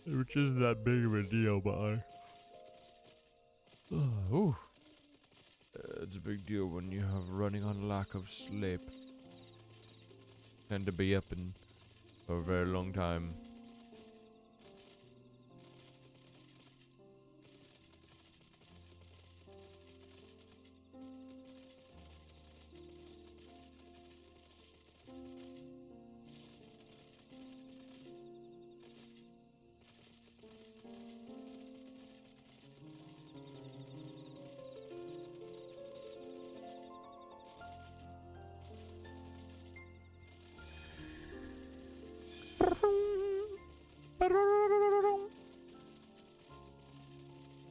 which isn't that big of a deal, but ooh, it's a big deal when you have running on lack of sleep. Tend to be up and for a very long time.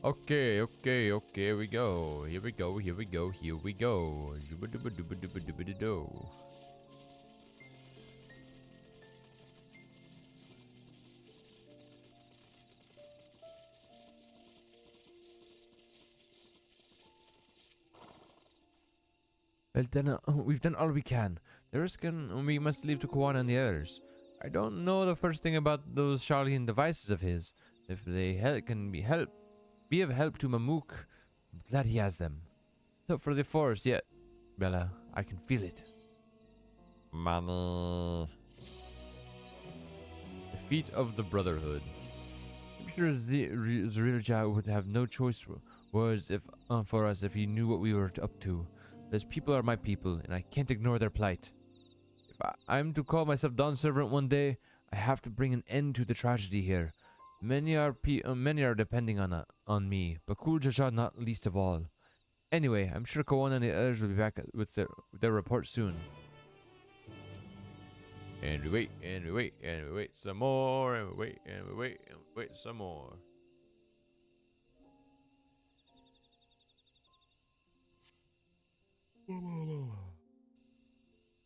Okay, here we go. Here we go. Dooba-dooba-dooba-dooba-doo. Well, then, we've done all we can. The rest we must leave to Kwan and the others. I don't know the first thing about those Charlian devices of his. If they can be of help to Mamook, I'm glad he has them. So for the forest yet, Bella, I can feel it. Money. The feet of the Brotherhood. I'm sure Zerilja would have no choice words for us if he knew what we were up to. Those people are my people, and I can't ignore their plight. If I'm to call myself Dawn Servant one day, I have to bring an end to the tragedy here. Many are depending on me, but Kuljaja not least of all. Anyway, I'm sure Kawan and the others will be back with their report soon. And we wait, and we wait, and we wait some more, and we wait, and we wait, and we wait some more.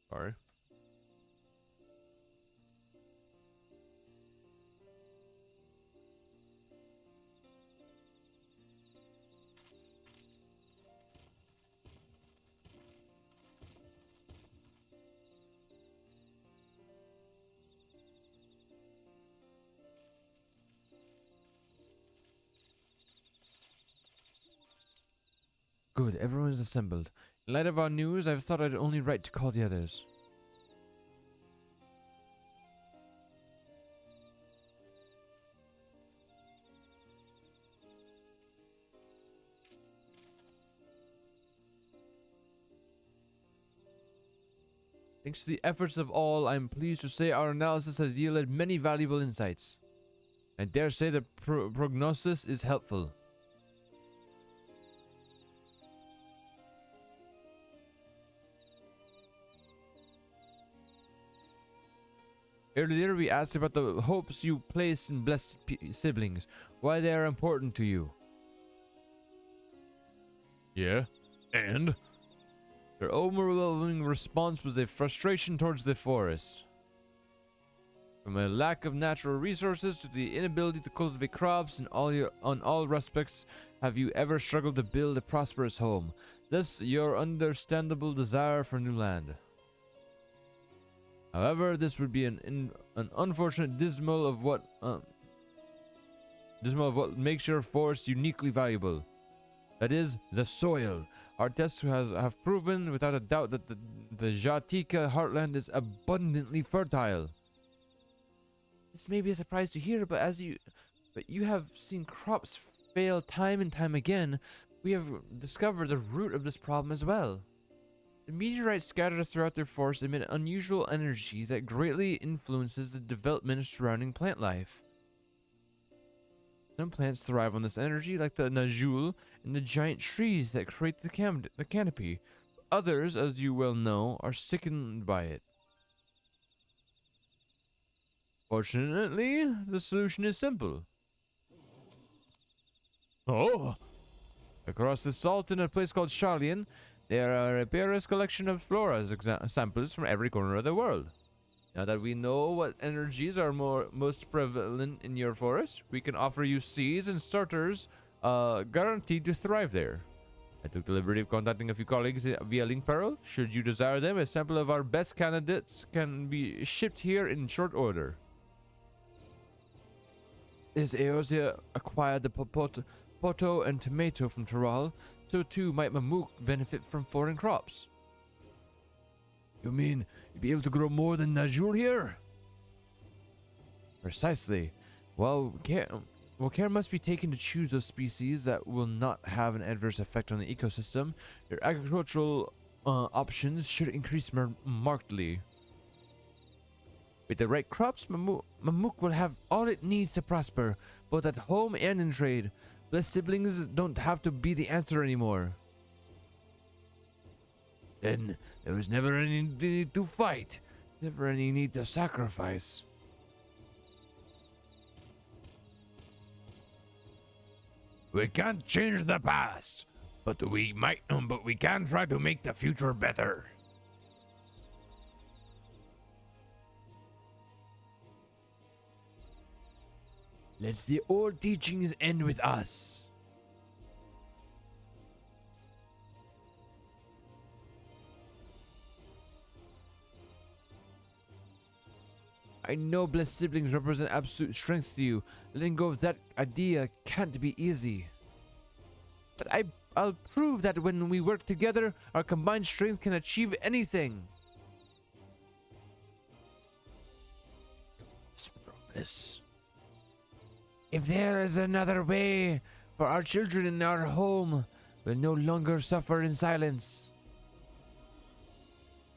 Sorry. Good, everyone's assembled. In light of our news, I've thought I'd only right to call the others. Thanks to the efforts of all, I'm pleased to say our analysis has yielded many valuable insights. I dare say the prognosis is helpful. Earlier, we asked about the hopes you place in blessed siblings, why they are important to you. Yeah, and? Their overwhelming response was a frustration towards the forest. From a lack of natural resources to the inability to cultivate crops in on all respects, have you ever struggled to build a prosperous home? Thus, your understandable desire for new land. However, this would be an unfortunate dismal of what makes your forest uniquely valuable. That is, the soil. Our tests have proven without a doubt that the Jatika heartland is abundantly fertile. This may be a surprise to hear, but you have seen crops fail time and time again. We have discovered the root of this problem as well. The meteorites scattered throughout their forest emit unusual energy that greatly influences the development of surrounding plant life. Some plants thrive on this energy, like the Najul and the giant trees that create the canopy. Others, as you well know, are sickened by it. Fortunately, the solution is simple. Oh! Across the salt in a place called Charlian, there are a various collection of flora samples from every corner of the world. Now that we know what energies are most prevalent in your forest, we can offer you seeds and starters guaranteed to thrive there. I took the liberty of contacting a few colleagues via link parallel. Should you desire them, a sample of our best candidates can be shipped here in short order. As Eosia acquired the poto and tomato from Taral, so too might Mamook benefit from foreign crops. You mean you'd be able to grow more than Najul here? Precisely. Well, care must be taken to choose those species that will not have an adverse effect on the ecosystem. Your agricultural options should increase markedly. With the right crops, Mamook will have all it needs to prosper, both at home and in trade. Blessed siblings don't have to be the answer anymore. Then there was never any need to fight, never any need to sacrifice. We can't change the past, but we can try to make the future better. Let the old teachings end with us. I know blessed siblings represent absolute strength to you. Letting go of that idea can't be easy. But I'll prove that when we work together, our combined strength can achieve anything. Promise. If there is another way for our children in our home, we'll no longer suffer in silence.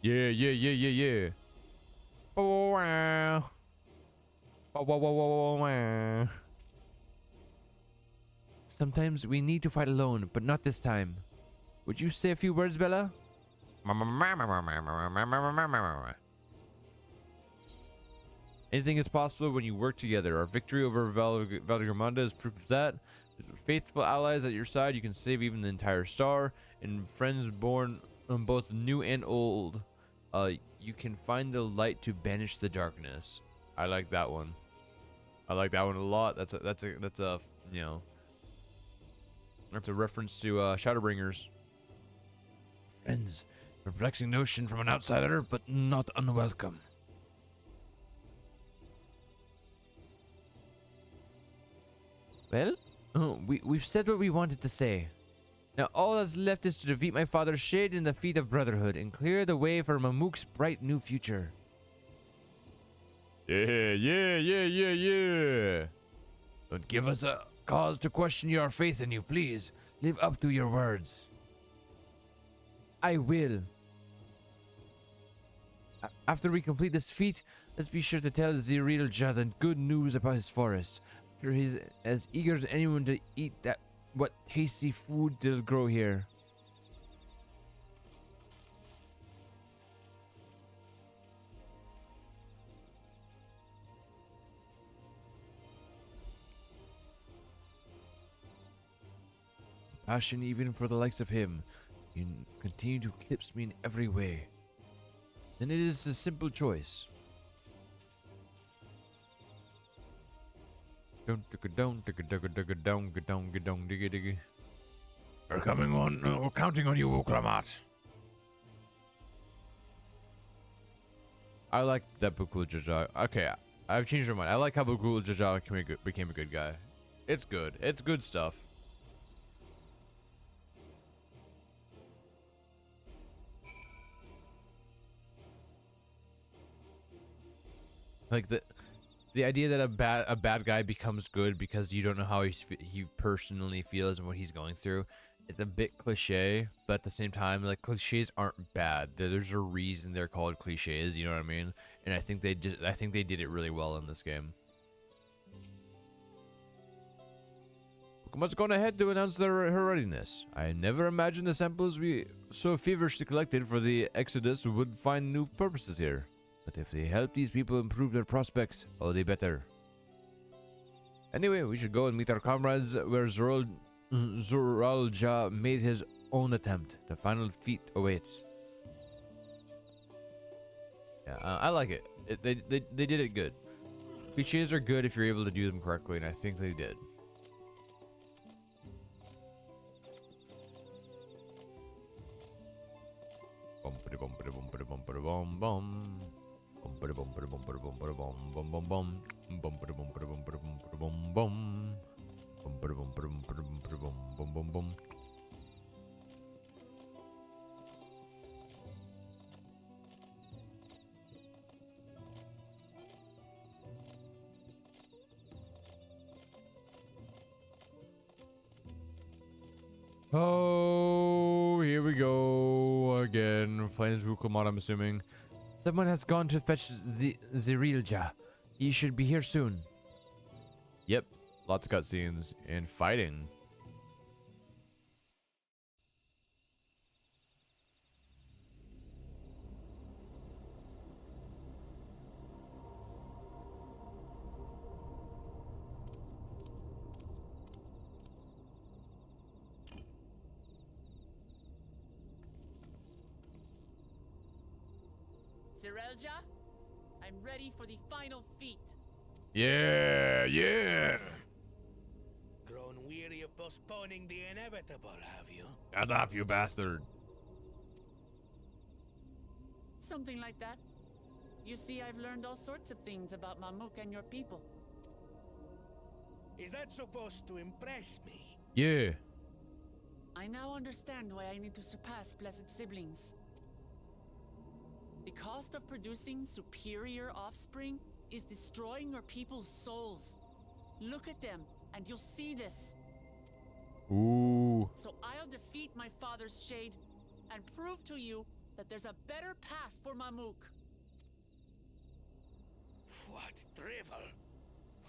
Yeah. Oh, wow. Oh. Sometimes we need to fight alone, but not this time. Would you say a few words, Bella? Anything is possible when you work together. Our victory over Valdegramonda is proof of that. With faithful allies at your side, you can save even the entire star. And friends born both new and old, you can find the light to banish the darkness. I like that one. I like that one a lot. That's a you know, that's a reference to Shadowbringers. Friends, perplexing notion from an outsider, but not unwelcome. Well, we've said what we wanted to say. Now all that's left is to defeat my father's shade in the feet of brotherhood and clear the way for Mamook's bright new future. Yeah. Don't give us a cause to question your faith in you, please. Live up to your words. I will. After we complete this feat, let's be sure to tell Ziril Jah the good news about his forest. He's as eager as anyone to eat what tasty food they'll grow here. Passion even for the likes of him. You continue to eclipse me in every way. Then it is a simple choice. We're coming on. We're counting on you, Ukramat. I like that Bukul Jaja. Okay, I've changed my mind. I like how Bukul Jaja became a good guy. It's good. It's good stuff. Like the idea that a bad guy becomes good because you don't know how he personally feels and what he's going through. It's a bit cliche, but at the same time, like, cliches aren't bad. There's a reason they're called cliches. You know what I mean? And I think they did it really well in this game. Pokemon's gone ahead to announce her readiness. I never imagined the samples we so feverishly collected for the Exodus would find new purposes here. But if they help these people improve their prospects, all the better. Anyway, we should go and meet our comrades where Zoralja made his own attempt. The final feat awaits. Yeah, I like it. They did it good. Cliches are good if you're able to do them correctly, and I think they did. boom boom. Boom boom boom boom boom boom boom boom boom. Oh, here we go again. Plains Wukelmon, I'm assuming. Someone has gone to fetch the Zirilja. He should be here soon. Yep, lots of cutscenes and fighting. Zirilja, I'm ready for the final feat. Yeah, yeah. Grown weary of postponing the inevitable, have you? Shut up, you bastard. Something like that. You see, I've learned all sorts of things about Mamuk and your people. Is that supposed to impress me? Yeah. I now understand why I need to surpass Blessed Siblings. The cost of producing superior offspring is destroying your people's souls. Look at them, and you'll see this. Ooh. So I'll defeat my father's shade and prove to you that there's a better path for Mamuk. What drivel!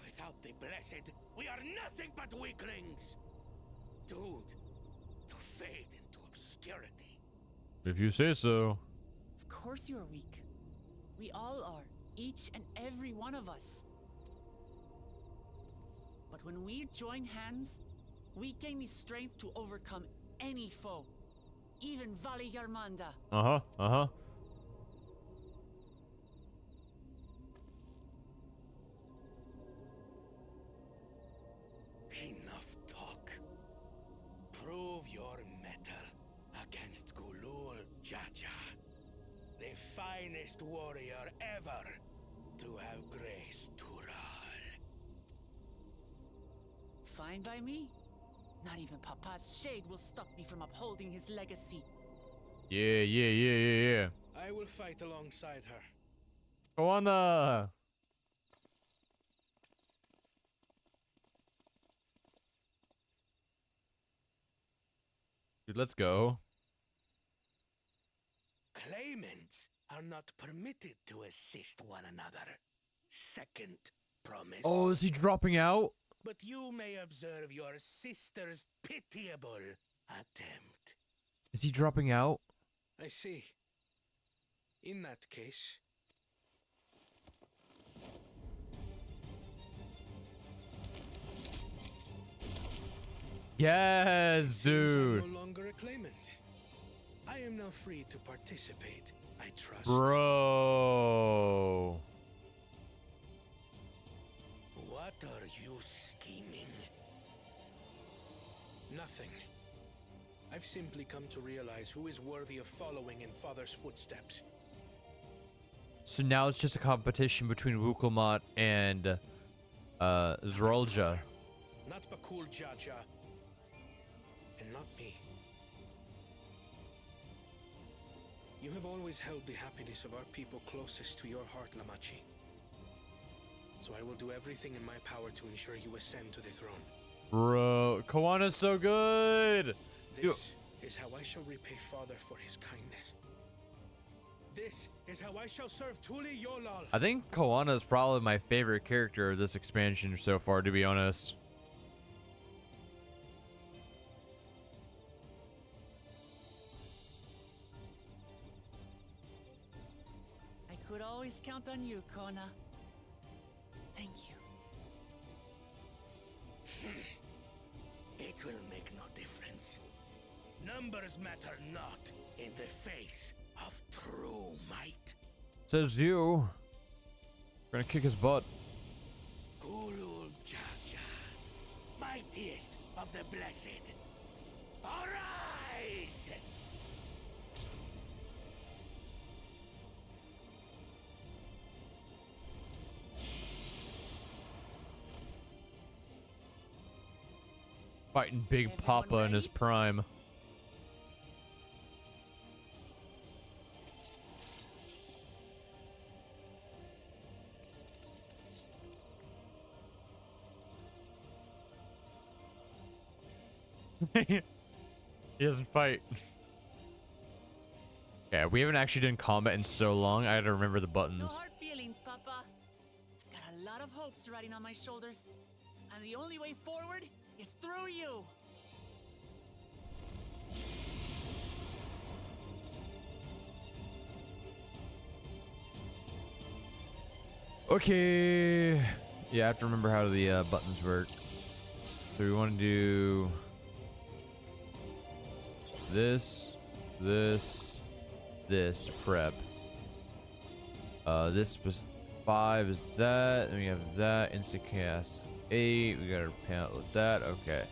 Without the blessed, we are nothing but weaklings! Doomed to fade into obscurity. If you say so. Of course you're weak. We all are, each and every one of us. But when we join hands, we gain the strength to overcome any foe, even Vali Garmanda. Uh-huh, uh-huh. Enough talk. Prove your mettle against Gulul Jaja, the finest warrior ever to have graced Tural. Fine by me. Not even Papa's shade will stop me from upholding his legacy. Yeah, yeah, yeah, yeah, yeah. I will fight alongside her. Go on the... Dude, let's go. Claimants are not permitted to assist one another. Second promise. Oh, is he dropping out? But you may observe your sister's pitiable attempt. Is he dropping out? I see. In that case... Yes, Seems dude. I'm no longer a claimant. I am now free to participate, I trust. Bro. What are you scheming? Nothing. I've simply come to realize who is worthy of following in Father's footsteps. So now it's just a competition between Wukelmot and Zrolja. Not Bakul Jaja. And not me. You have always held the happiness of our people closest to your heart, Lamachi. So I will do everything in my power to ensure you ascend to the throne. Bro, Kawana's so good. This is how I shall repay Father for his kindness. This is how I shall serve Tuli Yolal. I think Kawana is probably my favorite character of this expansion so far, to be honest. I could always count on you, Kona. Thank you. It will make no difference. Numbers matter not in the face of true might. Says you. We're gonna kick his butt. Gulul Jaja, mightiest of the blessed. Arise! Fighting Big Everyone Papa in his ready? prime. He doesn't fight. Yeah, we haven't actually done combat in so long. I had to remember the No buttons. hard feelings, Papa. I've got a lot of hopes riding on my shoulders, and the only way forward is through you. Okay. Yeah, I have to remember how the buttons work. So we want to do this, this, this to prep. This was 5 is that, and we have that. Instant cast is 8. We gotta panel with that. Okay.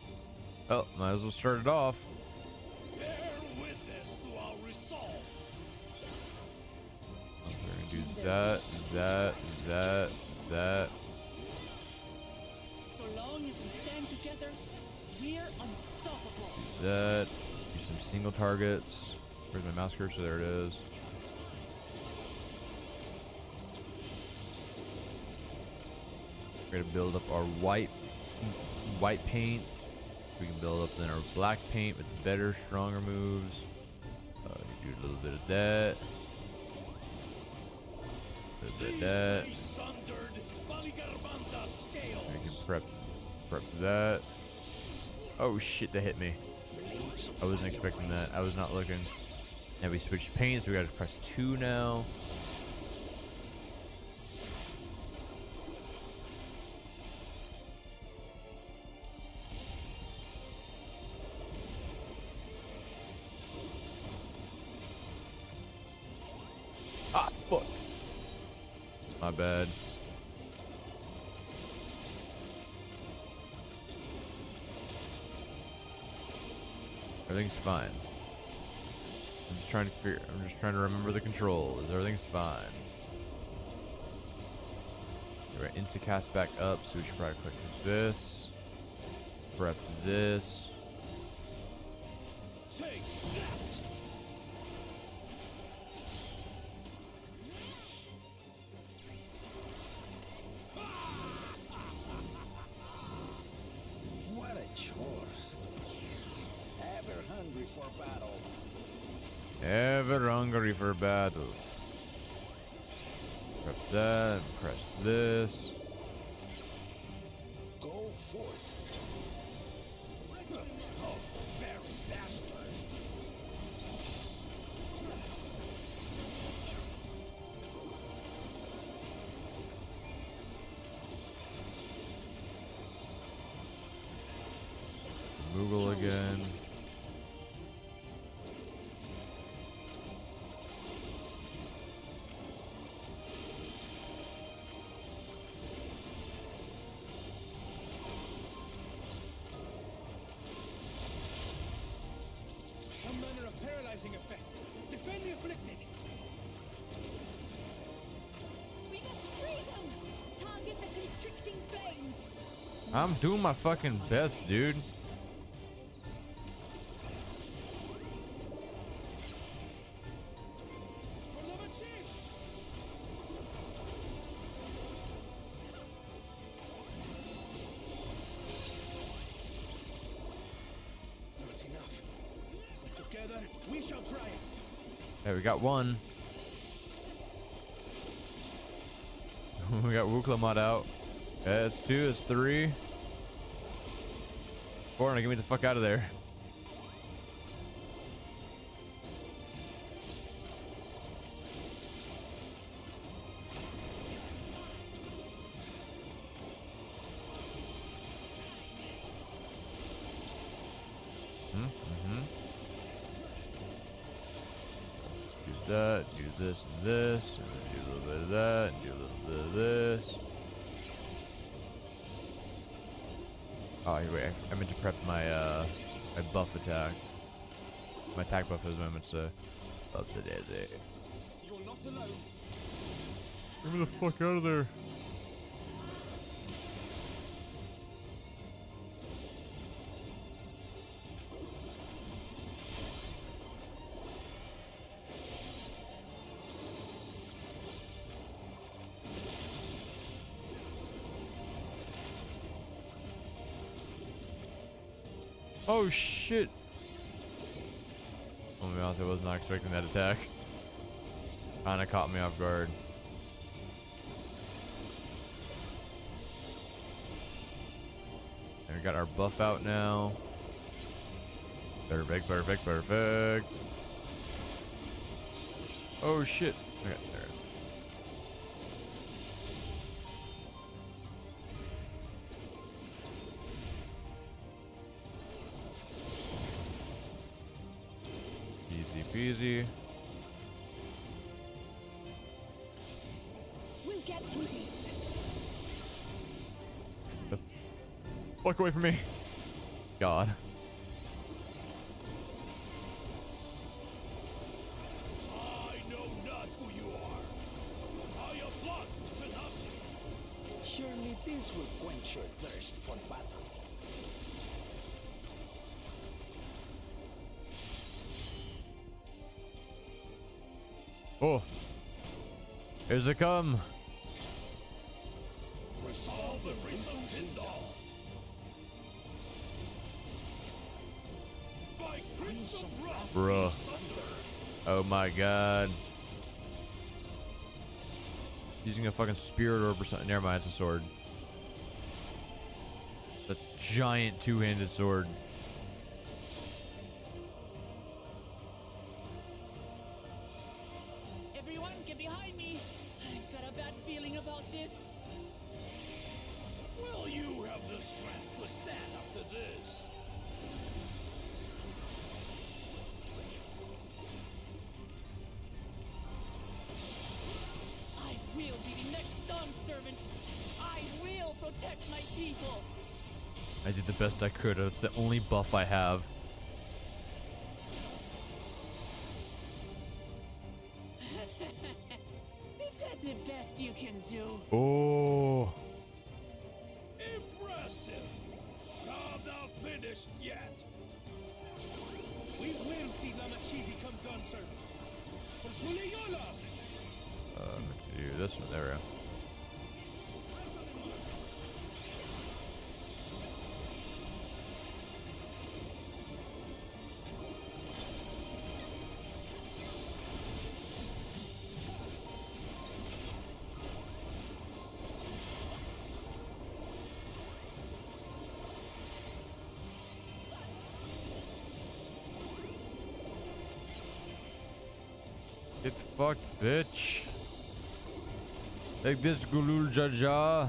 Oh, might as well start it off. Bear witness to our resolve. We're gonna do that, that. So long as we stand together, we're unstoppable. That. Do some single targets. Where's my mouse cursor? There it is. We're gonna build up our white paint. We can build up then our black paint with better, stronger moves. You do a little bit of that. A little bit of that. I can prep that. Oh shit, that hit me. I wasn't expecting that. I was not looking. And we switched paints. So we gotta press 2 now. Ah, fuck. My bad. Everything's fine. I'm just trying to remember the controls. Everything's fine. Alright, instacast back up, so we should probably click this. Prep this. Take that. What a chore. Ever hungry for battle. Ever hungry for battle. Prep that, press this. Go forth. Oh, very bastard. Google again. Some manner of paralyzing effect. Defend the afflicted. We must free them! Target the constricting flames! I'm doing my fucking best, dude. For love of chief. Not enough. Together, we shall triumph. Hey, we got one. We got Wuklamot out. Okay, that's 2, that's 3. 4, now get me the fuck out of there. Do that, do this and this, and then do a little bit of that, and do a little bit of this. Oh, wait, I meant to prep my my buff attack. My attack buff is what I meant to say. Buff to daisy. You're not alone. Get me the fuck out of there. Oh shit. Oh, to be honest, I was not expecting that attack. Kinda caught me off guard. And we got our buff out now. Perfect, perfect, perfect. Oh shit. Okay, there. Easy peasy. We'll get through this. Walk away from me. God. I know not who you are. I am blood tenacity. Surely this will quench your thirst for battle. Oh. Here's it come. Resolve the race of Tyndall. By Prince of Rock. Bruh. Oh my god. Using a fucking spirit orb or something. Never mind, it's a sword. The giant two-handed sword. Everyone, get behind me! I've got a bad feeling about this. Will you have the strength to stand up to this? I will be the next Dawn servant. I will protect my people. I did the best I could. It's the only buff I have. Is that the best you can do? Oh. Impressive! I'm not finished yet. We will see Lamachi become gun servant. Fortuneyola! Do this one. There we go. Get fucked, bitch. Take this, Gulul Jaja.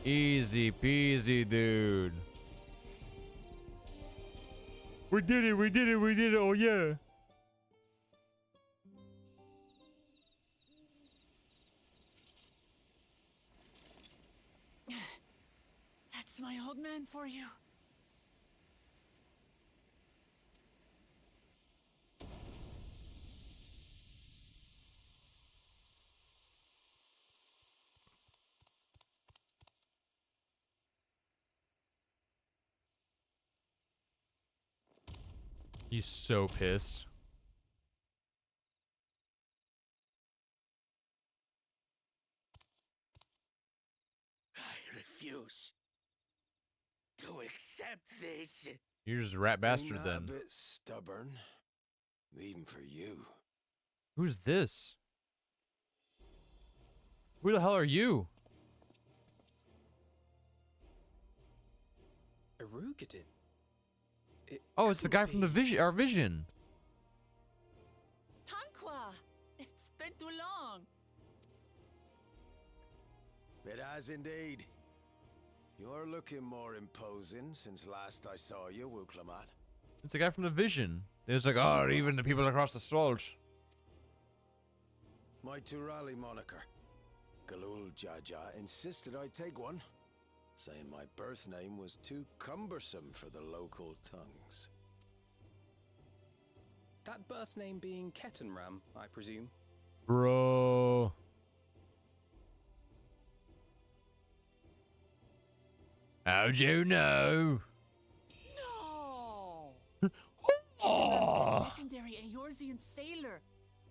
Easy peasy, dude. We did it, we did it, we did it, oh yeah. That's my old man for you. He's so pissed. I refuse to accept this. You're just a rat bastard Ain't that then. a bit stubborn, even for you. Who's this? Who the hell are you? Erugadin? Oh, it's the guy from the vision. Our vision. Tanqua! It's been too long. It has indeed. You're looking more imposing since last I saw you, Wuklamat. It's the guy from the vision. It's like, oh, even the people across the salt. My Turali moniker, Galul Jaja, insisted I take one, saying my birth name was too cumbersome for the local tongues. That birth name being Ketenram, I presume. Bro. How'd you know? legendary Eorzean sailor.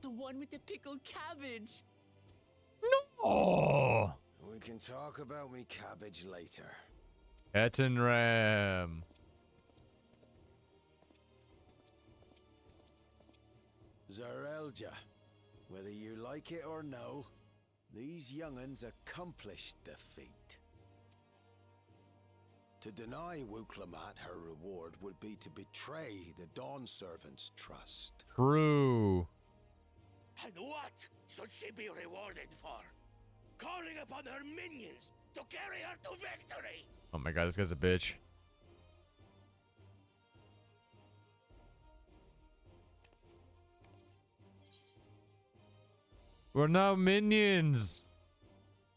The one with the pickled cabbage. Oh, We can talk about me cabbage later. Ettenram. Zarelja, whether you like it or no, these young'uns accomplished the feat. To deny Wuklamat her reward would be to betray the Dawn Servant's trust. True. And what should she be rewarded for? Calling upon her minions to carry her to victory! Oh my god, this guy's a bitch. We're now minions.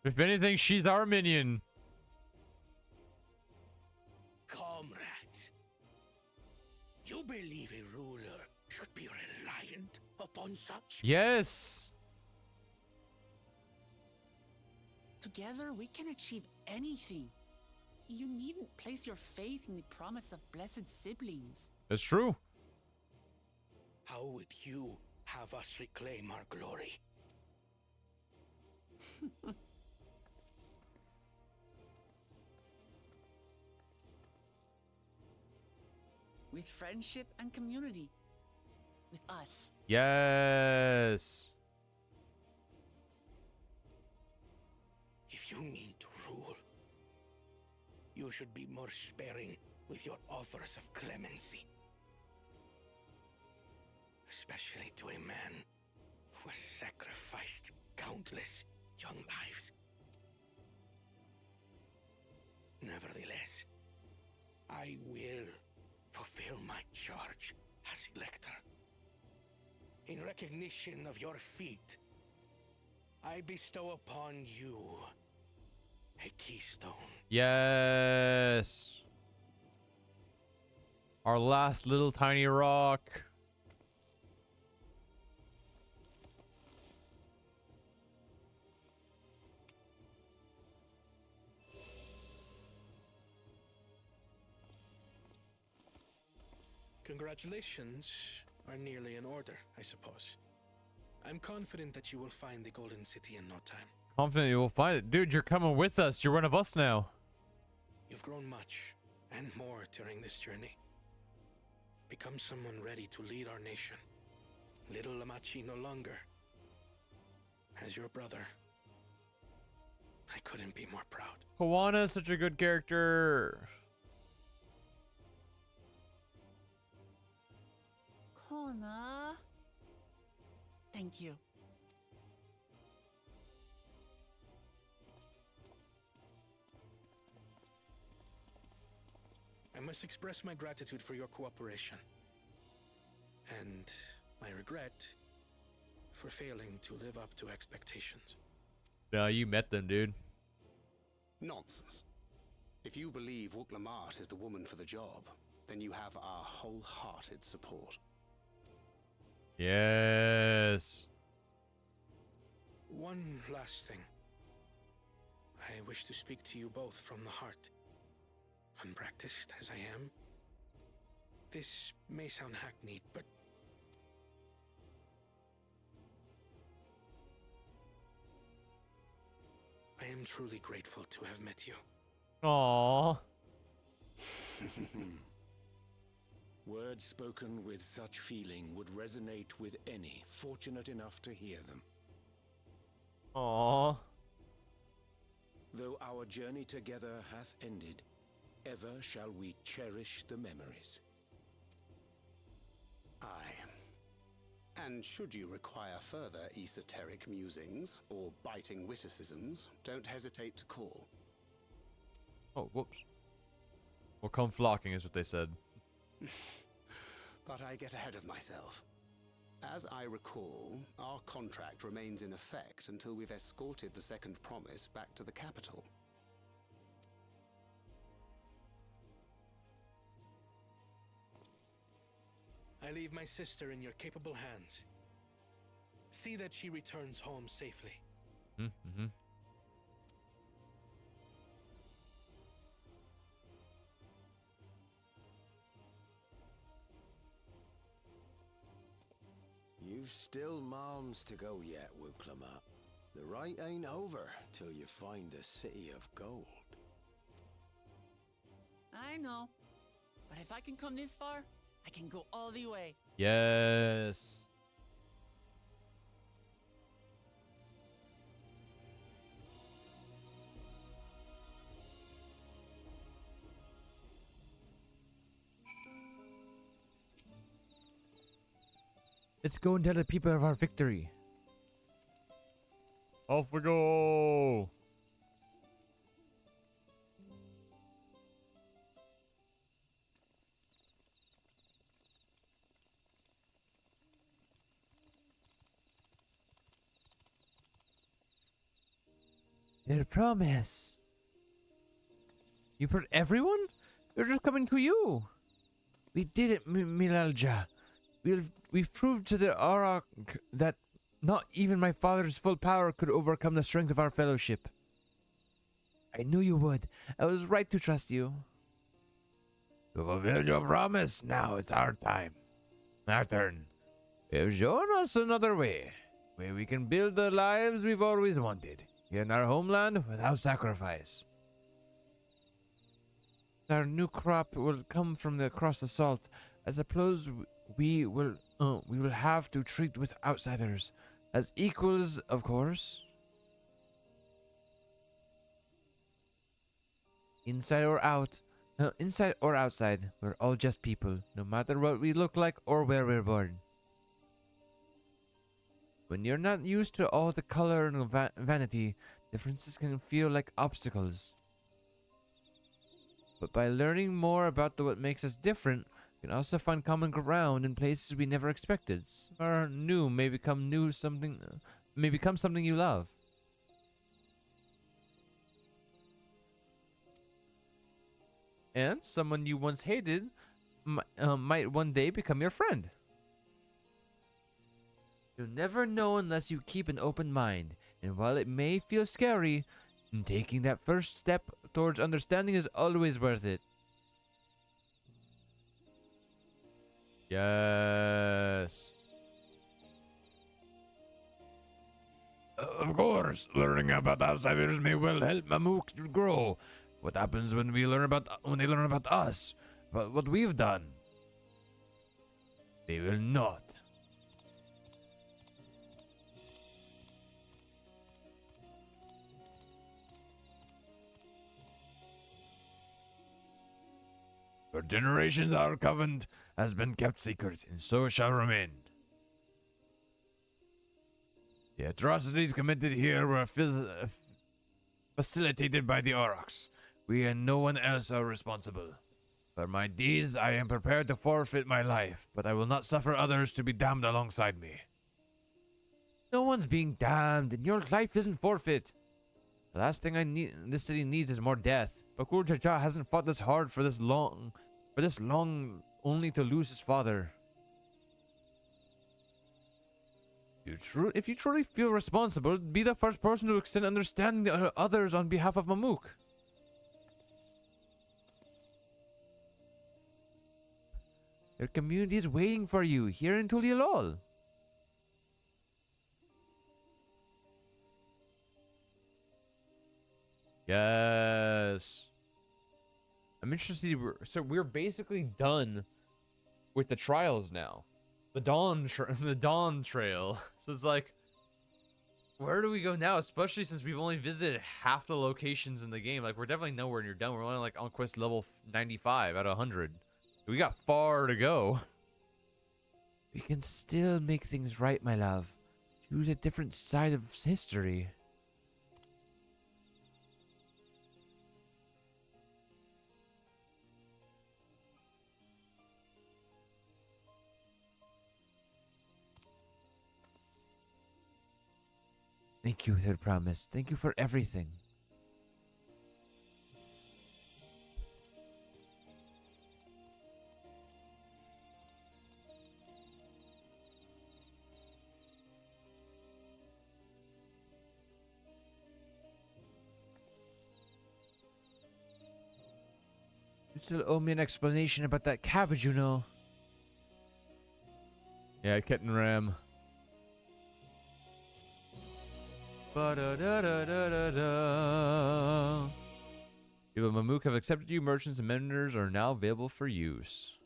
If anything, she's our minion. Comrades, you believe a ruler should be reliant upon such? Yes. Together, we can achieve anything. You needn't place your faith in the promise of blessed siblings. That's true. How would you have us reclaim our glory? With friendship and community. With us. Yes. If you mean to rule, you should be more sparing with your offers of clemency. Especially to a man who has sacrificed countless young lives. Nevertheless, I will fulfill my charge as Elector. In recognition of your feat, I bestow upon you a keystone. Yes. Our last little tiny rock. Congratulations are nearly in order, I suppose. I'm confident that you will find the Golden City in no time. Confident you will find it. Dude, you're coming with us. You're one of us now. You've grown much, and more during this journey. Become someone ready to lead our nation. Little Lamachi no longer. As your brother, I couldn't be more proud. Kawana is such a good character. Kona. Thank you. I must express my gratitude for your cooperation. And my regret for failing to live up to expectations. No, you met them, dude. Nonsense. If you believe Wuklamat is the woman for the job, then you have our wholehearted support. Yes. One last thing. I wish to speak to you both from the heart. Unpracticed as I am, this may sound hackneyed, but I am truly grateful to have met you. Aww. Words spoken with such feeling would resonate with any fortunate enough to hear them. Aww. Though our journey together hath ended, ever shall we cherish the memories. Aye. And should you require further esoteric musings or biting witticisms, don't hesitate to call. Oh, whoops. We'll come flocking is what they said. But I get ahead of myself. As I recall, our contract remains in effect until we've escorted the second promise back to the capital. I leave my sister in your capable hands. See that she returns home safely. Mm-hmm. You've still malms to go yet, Wuklamat. The rite ain't over till you find the city of gold. I know. But if I can come this far, I can go all the way. Yes. Let's go and tell the people of our victory. Off we go. Their promise. You put everyone? We're just coming to you. We did it, Milalja. We've proved to the Auroch that not even my father's full power could overcome the strength of our fellowship. I knew you would. I was right to trust you. You fulfilled your promise. Now it's our time. Our turn. You've shown us another way. Where we can build the lives we've always wanted. Here in our homeland without sacrifice. Our new crop will come from across the salt. I suppose we will have to treat with outsiders as equals, of course. Inside or outside, we're all just people, no matter what we look like or where we're born. When you're not used to all the color and vanity, differences can feel like obstacles. But by learning more about what makes us different, we can also find common ground in places we never expected. Or new may become something you love. And someone you once hated might one day become your friend. You'll never know unless you keep an open mind. And while it may feel scary, taking that first step towards understanding is always worth it. Yes. Of course, learning about outsiders may well help Mamook to grow. What happens when they learn about us, about what we've done? They will not. For generations our covenant has been kept secret, and so shall remain. The atrocities committed here were facilitated by the Aurochs. We and no one else are responsible. For my deeds, I am prepared to forfeit my life, but I will not suffer others to be damned alongside me. No one's being damned, and your life isn't forfeit. The last thing this city needs is more death. Bakur Jaja hasn't fought this hard for this long, only to lose his father. If you truly feel responsible, be the first person to extend understanding to others on behalf of Mamook. Your community is waiting for you here in Tulialol. Yes. I'm interested. So we're basically done with the trials now. The Dawntrail. So it's like, where do we go now? Especially since we've only visited half the locations in the game. Like, we're definitely nowhere near done. We're only like on quest level 95 out of 100. We got far to go. We can still make things right, my love. Choose a different side of history. Thank you, Third Promise. Thank you for everything. You still owe me an explanation about that cabbage, you know. Yeah, Kitten Ram. Ba-da-da-da-da-da-da. People of Mamook have accepted you. Merchants and menders are now available for use.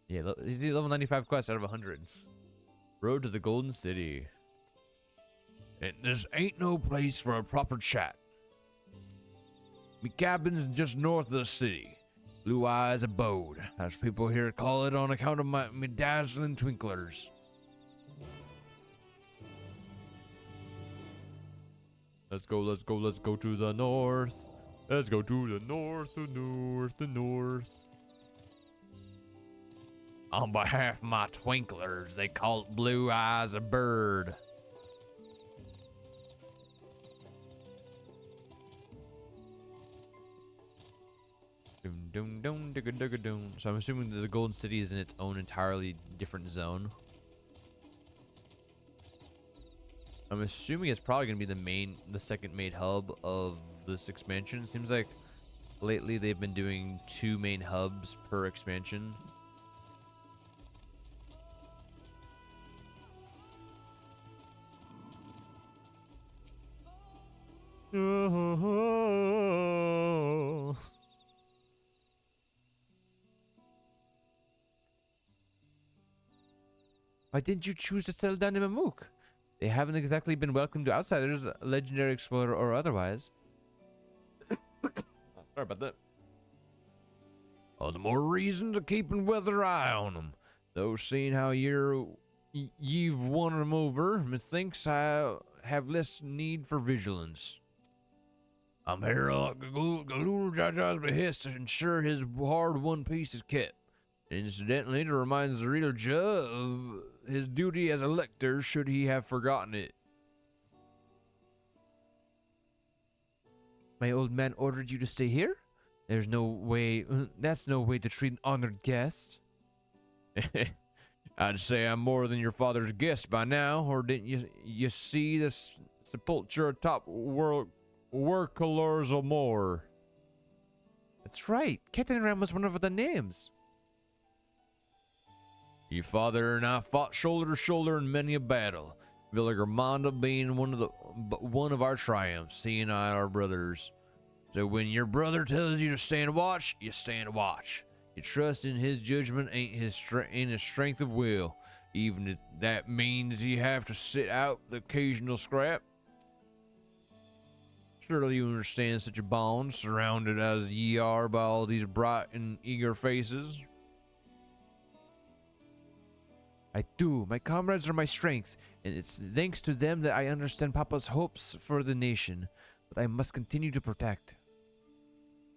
Yeah, level 95 quest out of 100. Road to the Golden City. And this ain't no place for a proper chat. Me cabin's just north of the city. Blue Eyes Abode, as people here call it on account of me dazzling twinklers. Let's go to the north. Let's go to the north, the north, the north. On behalf of my twinklers, they call it Blue Eyes a Bird. So I'm assuming that the Golden City is in its own entirely different zone. I'm assuming it's probably going to be the second main hub of this expansion. Seems like lately they've been doing 2 main hubs per expansion. Why didn't you choose to settle down in Mamook? They haven't exactly been welcomed to outsiders, legendary explorer or otherwise. Sorry about that. All the more reason to keep and weather eye on them. Though seeing how you've won them over, methinks I have less need for vigilance. I'm here at Galul Jaja's behest to ensure his hard-won peace is kept. Incidentally, to remind the real Jah of his duty as a lector should he have forgotten it. My old man ordered you to stay here? There's no way, that's no way to treat an honored guest. I'd say I'm more than your father's guest by now, or didn't you see the sepulture atop workers or more? That's right, Kettenram was one of the names. Your father and I fought shoulder to shoulder in many a battle. Villagermanda being one of our triumphs, seeing I our brothers. So when your brother tells you to stand watch, you stand watch. You trust in his judgment, ain't his strength of will, even if that means you have to sit out the occasional scrap. Surely you understand such a bond, surrounded as ye are by all these bright and eager faces. I do. My comrades are my strength, and it's thanks to them that I understand Papa's hopes for the nation, but I must continue to protect.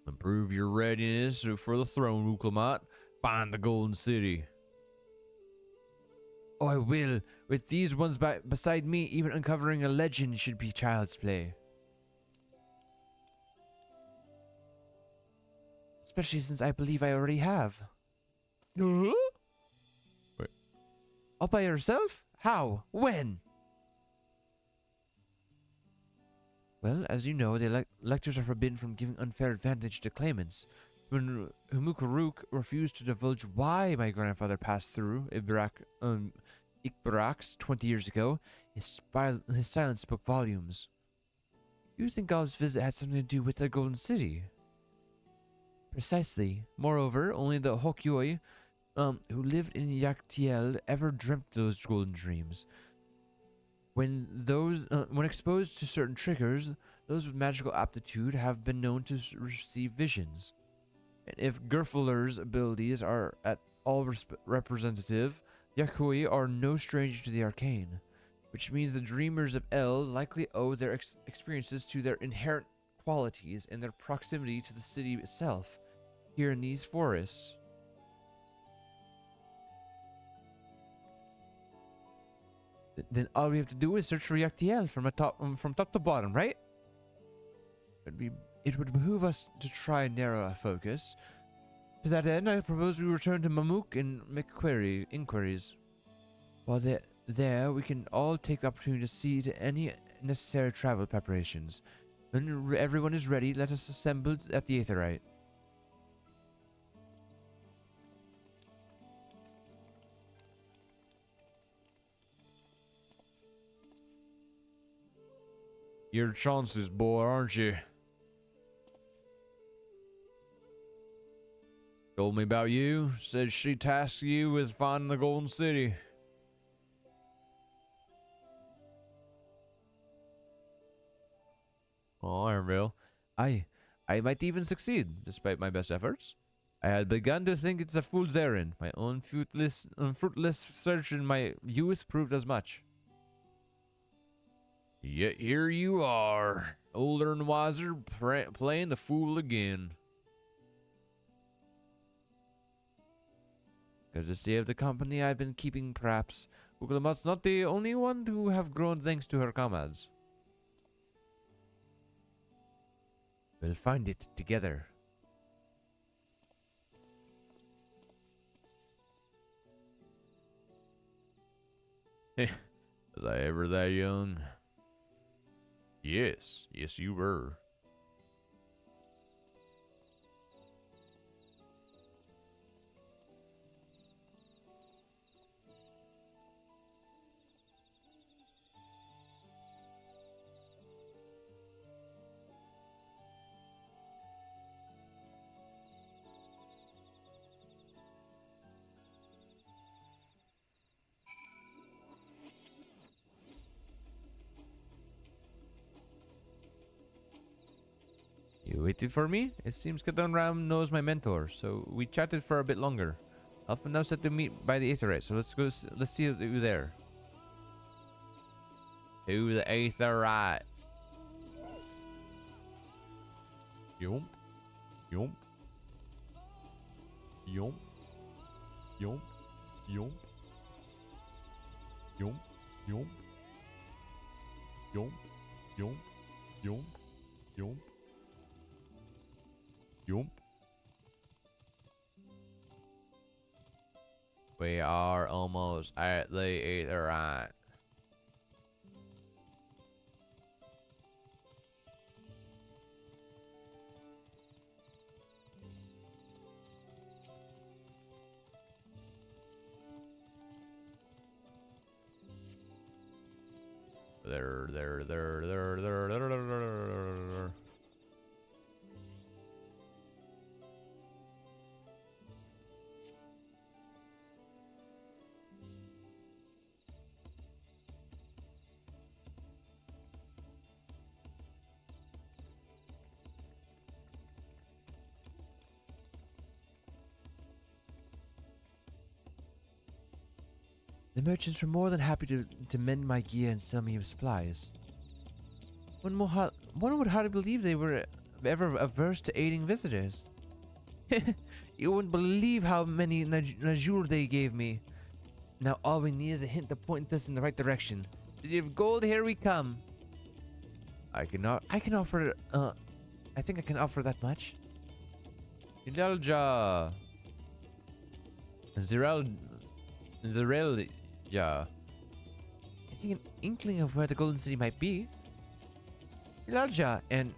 Improve your readiness for the throne, Uklamat. Find the Golden City. Oh, I will. With these ones beside me, even uncovering a legend should be child's play. Especially since I believe I already have. Wait. All by yourself? How? When? Well, as you know, the lectors are forbidden from giving unfair advantage to claimants. When Humukaruk refused to divulge why my grandfather passed through Ikbarax 20 years ago, his silence spoke volumes. You think God's visit had something to do with the Golden City? Precisely. Moreover, only the Hokyoi who lived in Yaktiel ever dreamt those golden dreams. When exposed to certain triggers, those with magical aptitude have been known to receive visions. And if Gerfler's abilities are at all representative, Yakui are no stranger to the arcane, which means the dreamers of El likely owe their experiences to their inherent qualities and their proximity to the city itself, here in these forests. Then all we have to do is search for Yaktiel from top to bottom, right? It would behoove us to try and narrow our focus. To that end, I propose we return to Mamook and make inquiries. While there, we can all take the opportunity to see to any necessary travel preparations. When everyone is ready, let us assemble at the Aetherite. Your chances, boy, aren't you? Told me about you. Said she tasked you with finding the Golden City. Oh, Ironville. I might even succeed, despite my best efforts. I had begun to think it's a fool's errand. My own fruitless search in my youth proved as much. Yet here you are, older and wiser, playing the fool again. Courtesy of the company I've been keeping, perhaps. Uklamat's not the only one to have grown thanks to her comrades. We'll find it together. Was I ever that young? Yes, you were. You waited for me? It seems Dawntrail knows my mentor, so we chatted for a bit longer. Alpha now set to meet by the Aetherite, so let's go. Let's see you there. To the Aetherite. Yomp, yomp, yomp, yomp, yomp, yomp, yomp, yomp, yomp, yomp, yomp. Yump. We are almost at the Aetherite. There. The merchants were more than happy to mend my gear and sell me supplies. One would hardly believe they were ever averse to aiding visitors. You wouldn't believe how many Najur they gave me. Now all we need is a hint to point us in the right direction. City of Gold, here we come. I think I can offer that much. Ilalja. Zerelja. I think an inkling of where the Golden City might be. Ilalja and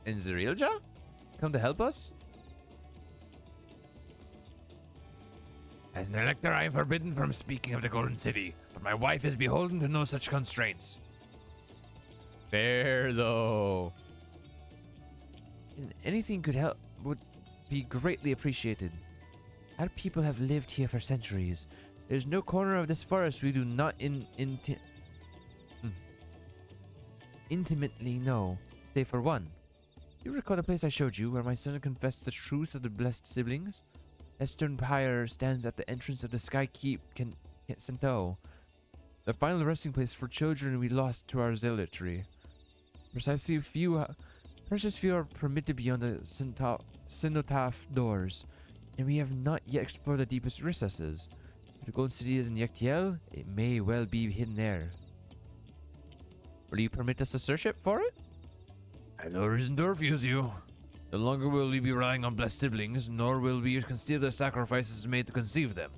Zerelja? Come to help us? As an elector, I am forbidden from speaking of the Golden City, but my wife is beholden to no such constraints. Fair, though. And anything could help would be greatly appreciated. Our people have lived here for centuries. There's no corner of this forest we do not intimately know, save for one. You recall the place I showed you, where my son confessed the truth of the blessed siblings? Estern Pyre stands at the entrance of the Sky Keep, Sento, the final resting place for children we lost to our zealotry. Precious few are permitted beyond the cenotaph doors, and we have not yet explored the deepest recesses. If the Golden City is in Yektiel, it may well be hidden there. Will you permit us to search it for it? I have no reason to refuse you. No longer will we be relying on blessed siblings, nor will we conceal the sacrifices made to conceive them.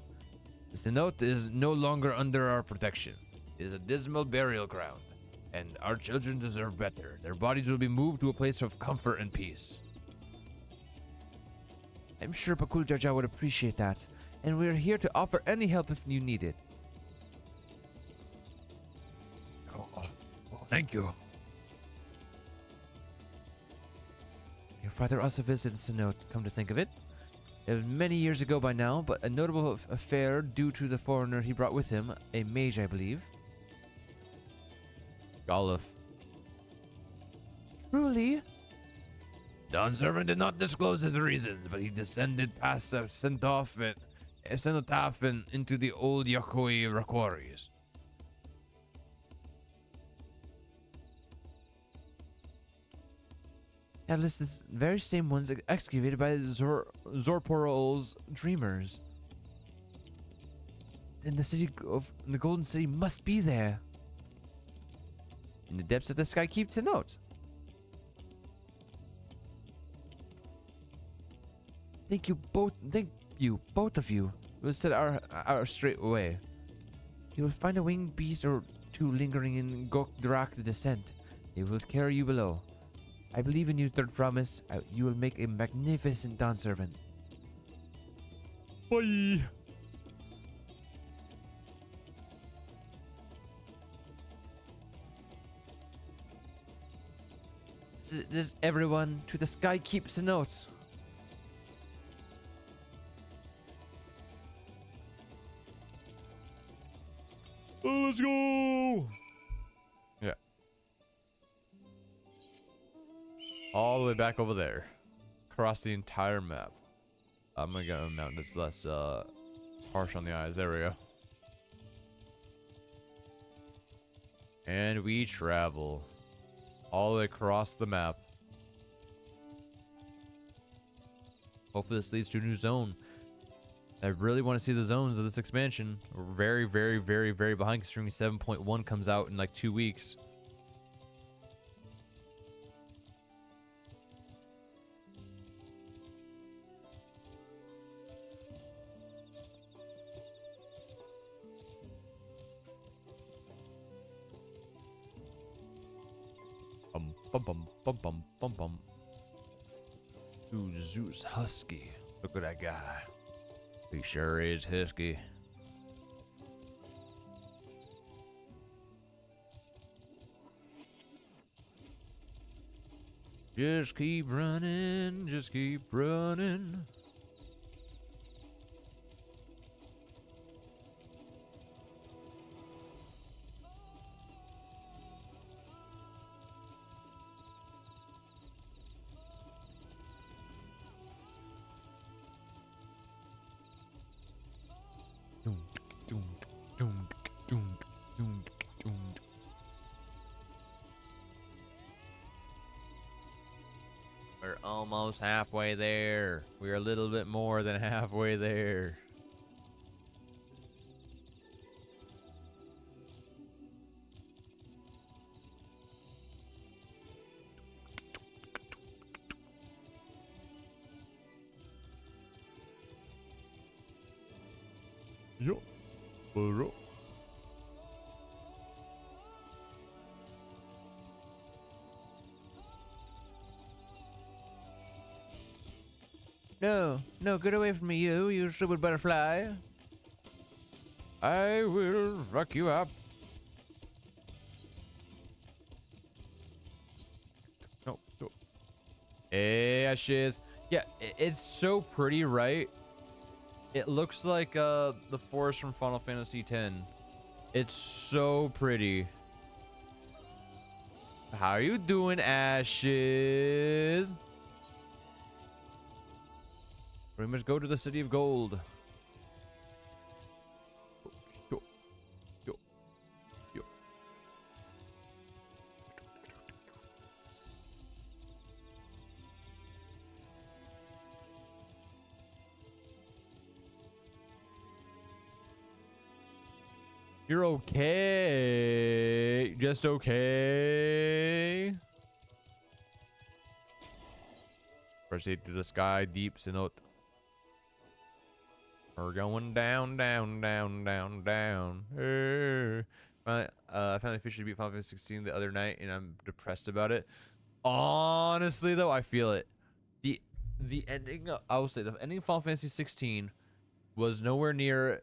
The cenote is no longer under our protection. It is a dismal burial ground, and our children deserve better. Their bodies will be moved to a place of comfort and peace. I'm sure Pakul Jaja would appreciate that, and we're here to offer any help if you need it. Oh, thank you. Father also visited Sinnoh, come to think of it. It was many years ago by now, but a notable affair due to the foreigner he brought with him, a mage, I believe. Golif. Truly? Dawnservant did not disclose his reasons, but he descended past a cenotaph and into the old Yokoi quarries. That list is the very same ones excavated by Zorporol's dreamers. Then the city of the Golden City must be there. In the depths of the sky, keep to note. Thank you both of you. We'll set our straight away. You will find a winged beast or two lingering in Gokdrak the descent. They will carry you below. I believe in your third promise. You will make a magnificent Dawn servant. Bye. This everyone to the sky keeps a note. Let's go. Yeah. All the way back over there. Across the entire map. I'm gonna get a mountain that's less harsh on the eyes. There we go. And we travel all the way across the map. Hopefully this leads to a new zone. I really want to see the zones of this expansion. We're very, very, very, very behind considering 7.1 comes out in like 2 weeks. Bum bum bum bum bum bum. Ooh, Zeus Husky. Look at that guy. He sure is husky. Just keep running, just keep running. We're almost halfway there. We're a little bit more than halfway there. Yo, bro. No, get away from me, you stupid butterfly. I will rock you up. No, so. Ashes. Yeah, it's so pretty, right? It looks like the forest from Final Fantasy X. It's so pretty. How are you doing, Ashes? We must go to the City of Gold. Yo. Yo. Yo. You're okay. Just okay. Proceed to the sky, deep Sinnoh. We're going down, down, down, down, down. I finally officially beat Final Fantasy 16 the other night, and I'm depressed about it. Honestly, though, I feel it. The ending, I will say, the ending of Final Fantasy 16 was nowhere near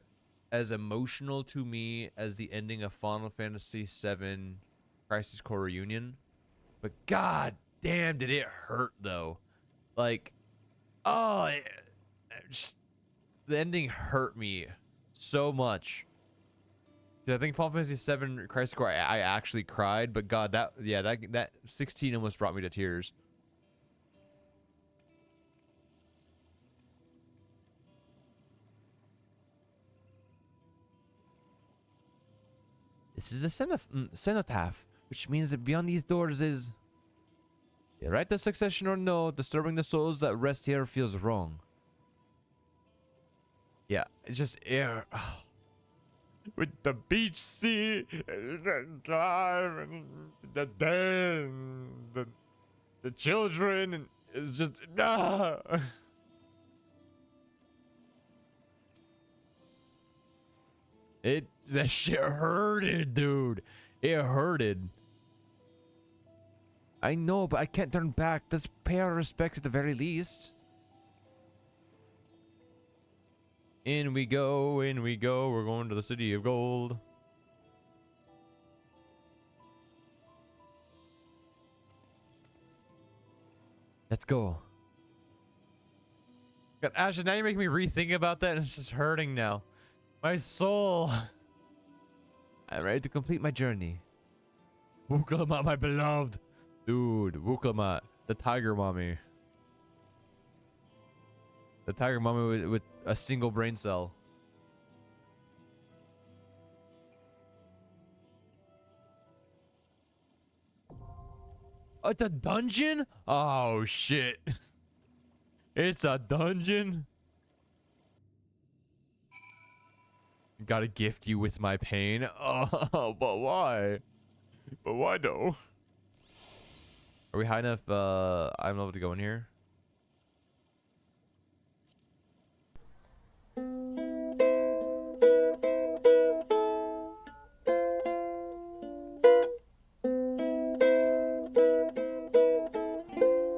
as emotional to me as the ending of Final Fantasy 7 Crisis Core Reunion. But god damn, did it hurt, though. Like, oh, just, the ending hurt me so much. I think Final Fantasy VII Crisis Core, I actually cried, but God, that 16 almost brought me to tears. This is the cenotaph, which means that beyond these doors is the right of succession or no, disturbing the souls that rest here feels wrong. Yeah, it's just air. With the beach sea, the time, and the day, and the children, and it's just that shit hurted, dude. It hurted. I know, but I can't turn back. Let's pay our respects at the very least. In we go, in we go. We're going to the city of gold. Let's go. God, Ashley, now you're making me rethink about that, and it's just hurting now. My soul. I'm ready to complete my journey. Wuklamat, my beloved. Dude, Wuklamat, the tiger mommy. The tiger mommy with a single brain cell. It's a dungeon? Oh, shit. It's a dungeon? Gotta gift you with my pain. Oh, but why? But why though? Are we high enough? I'm able to go in here.